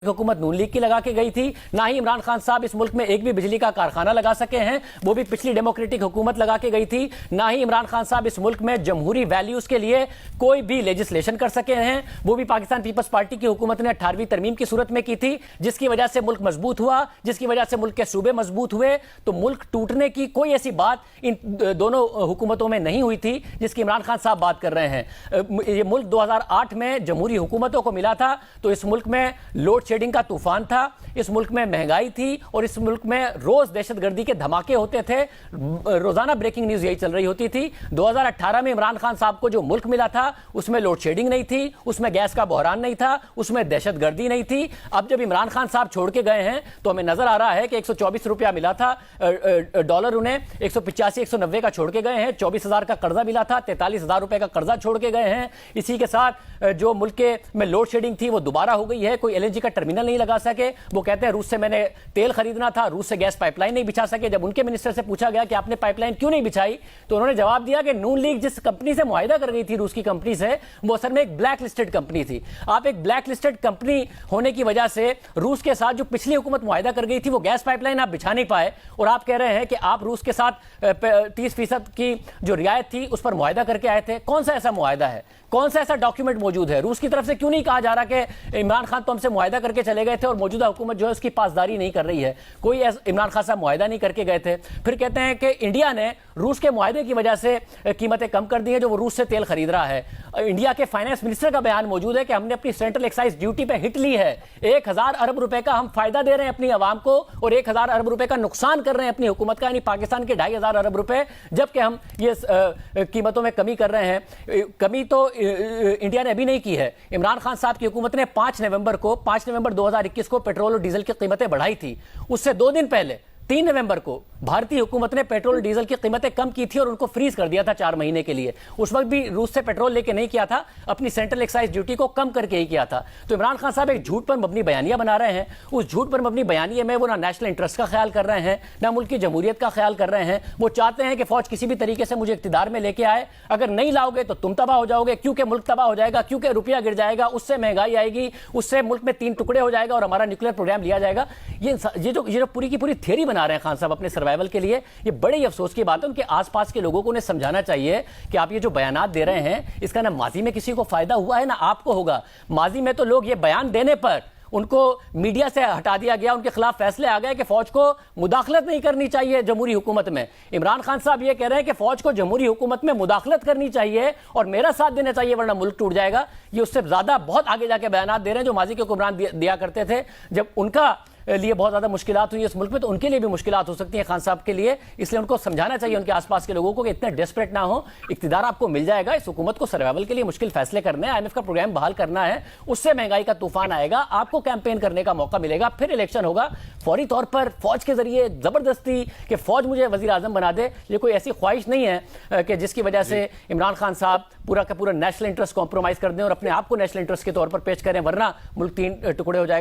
हुकूमत नून लीग की लगा के गई थी, ना ही इमरान खान साहब इस मुल्क में एक भी बिजली का कारखाना लगा सके हैं, वो भी पिछली डेमोक्रेटिक हुकूमत लगा के गई थी। ना ही इमरान खान साहब इस मुल्क में जमहूरी वैल्यूज के लिए कोई भी लेजिस्लेशन कर सके हैं, वो भी पाकिस्तान पीपल्स पार्टी की हुकूमत ने 18वीं तरमीम की सूरत में की थी, जिसकी वजह से मुल्क मजबूत हुआ, जिसकी वजह से मुल्क के सूबे मजबूत हुए। तो मुल्क टूटने की कोई ऐसी बात इन दोनों हुकूमतों में नहीं हुई थी जिसकी इमरान खान साहब बात कर रहे हैं। ये मुल्क 2008 में जमहूरी हुकूमतों को मिला था तो इस मुल्क में लोड शेडिंग का तूफान था, इस मुल्क में महंगाई थी और इस मुल्क में रोज दहशतगर्दी के धमाके होते थे। रोजाना ब्रेकिंग न्यूज यही चल रही होती थी। 2018 में इमरान खान साहब को जो मुल्क मिला था उसमें लोड शेडिंग नहीं थी, उसमें गैस का बहरान नहीं था, उसमें दहशतगर्दी नहीं थी। अब जब इमरान खान साहब छोड़ के गए हैं तो हमें नजर आ रहा है कि 124 रुपया मिला था डॉलर, उन्हें 185 190 का छोड़ के गए हैं। 24,000 का कर्जा मिला था, 43,000 रुपए का कर्जा छोड़ के गए हैं। इसी के साथ जो मुल्क में लोड शेडिंग थी वो दोबारा हो गई है। कोई एलएनजी का टर्मिनल नहीं लगा सके। वो कहते हैं रूस से मैंने तेल खरीदना था, रूस से गैस पाइपलाइन नहीं बिछा सके। जब उनके मिनिस्टर से पूछा गया कि आपने पाइपलाइन क्यों नहीं बिछाई तो उन्होंने जवाब दिया कि नून लीग जिस कंपनी से मुआहिदा कर गई थी, रूस की कंपनी से, वो असल में एक ब्लैक लिस्टेड कंपनी थी। आप एक ब्लैक लिस्टेड कंपनी होने की वजह से रूस के साथ जो पिछली हुकूमत मुआहिदा कर गई थी वो गैस पाइपलाइन आप बिछा नहीं पाए, और आप कह रहे हैं कि आप रूस के साथ 30% की जो रियायत थी उस पर मुआहिदा करके आए थे। कौन सा ऐसा मुआहिदा है, कौन सा ऐसा डॉक्यूमेंट मौजूद है? रूस की तरफ से क्यों नहीं कहा जा रहा कि इमरान खान तो हमसे मुआहिदा करके चले गए थे और मौजूदा हुकूमत जो है उसकी पासदारी नहीं कर रही है? कोई इमरान खान साहब मुआहिदा नहीं करके गए थे। फिर कहते हैं कि इंडिया ने रूस के मुआहिदे की वजह से कीमतें कम कर दी हैं जो वो रूस से तेल खरीद रहा है। इंडिया के फाइनेंस मिनिस्टर का बयान मौजूद है कि हमने अपनी सेंट्रल एक्साइज ड्यूटी पे हिट ली है। 1,000 अरब रुपए का हम फायदा दे रहे हैं अपनी आवाम को और 1,000 अरब रुपए का नुकसान कर रहे हैं अपनी हुकूमत का, यानी पाकिस्तान के 2,500 अरब रुपए, जबकि हम ये कीमतों में कमी कर रहे हैं। कमी तो इंडिया ने अभी नहीं की है। इमरान खान साहब की हुकूमत ने 5 नवंबर 2021 को पेट्रोल और डीजल की कीमतें बढ़ाई थी। उससे 2 दिन पहले 3 नवंबर को भारतीय हुकूमत ने पेट्रोल डीजल की कीमतें कम की थी और उनको फ्रीज कर दिया था 4 महीने के लिए। उस वक्त भी रूस से पेट्रोल लेके नहीं किया था, अपनी सेंट्रल एक्साइज ड्यूटी को कम करके ही किया था। तो इमरान खान साहब एक झूठ पर मबनी बयानियां बना रहे हैं। उस झूठ पर मबनी बयानिए में वो ना नेशनल इंटरेस्ट का ख्याल कर रहे हैं, ना मुल्क की जमहूरियत का ख्याल कर रहे हैं। वो चाहते हैं कि फौज किसी भी तरीके से मुझे इख्तिदार में लेके आए, अगर नहीं लाओगे तो तुम तबाह हो जाओगे, क्योंकि मुल्क तबाह हो जाएगा, क्योंकि रुपया गिर जाएगा, उससे महंगाई आएगी, उससे मुल्क में 3 टुकड़े हो जाएगा और हमारा न्यूक्लियर प्रोग्राम लिया जाएगा। ये जो पूरी की पूरी थ्योरी बना रहे हैं खान साहब अपने सर्वाइवल के लिए, ये बड़े ही अफसोस की बात है। उनके आसपास के लोगों को उन्हें समझाना चाहिए कि आप ये जो बयानात दे रहे हैं इसका ना माजी में किसी को फायदा हुआ है ना आपको होगा। माजी में तो लोग ये बयान देने पर उनको मीडिया से हटा दिया गया, उनके खिलाफ फैसले आ गए कि फौज को मुदाखलत नहीं करनी चाहिए जमहूरी हुकूमत में। इमरान खान साहब ये कह रहे हैं कि फौज को जमहूरी हुकूमत में मुदाखलत करनी चाहिए और मेरा साथ देना चाहिए वरना मुल्क टूट जाएगा। ये उससे ज्यादा बहुत आगे जाके बयानात दे रहे हैं जो माजी के हुक्मरान दिया करते थे। जब उनका लिए बहुत ज्यादा मुश्किलात हुई इस मुल्क में तो उनके लिए भी मुश्किलात हो सकती है खान साहब के लिए। इसलिए उनको समझाना चाहिए उनके आसपास के लोगों को कि इतने डेस्परेट ना हो, इख्तिदार आपको मिल जाएगा। इस हुकूमत को सर्वाइवल के लिए मुश्किल फैसले करने हैं, IMF का प्रोग्राम बहाल करना है, उससे महंगाई का तूफान आएगा, आपको कैंपेन करने का मौका मिलेगा, फिर इलेक्शन होगा। फौरी तौर पर फौज के जरिए जबरदस्ती कि फौज मुझे वजीर आजम बना दे, ये कोई ऐसी ख्वाहिश नहीं है कि जिसकी वजह से इमरान खान साहब पूरा का पूरा नेशनल इंटरेस्ट कॉम्प्रोमाइज कर दें और अपने आप को नेशनल इंटरेस्ट के तौर पर पेश करें, वरना मुल्क 3 टुकड़े हो जाएगा।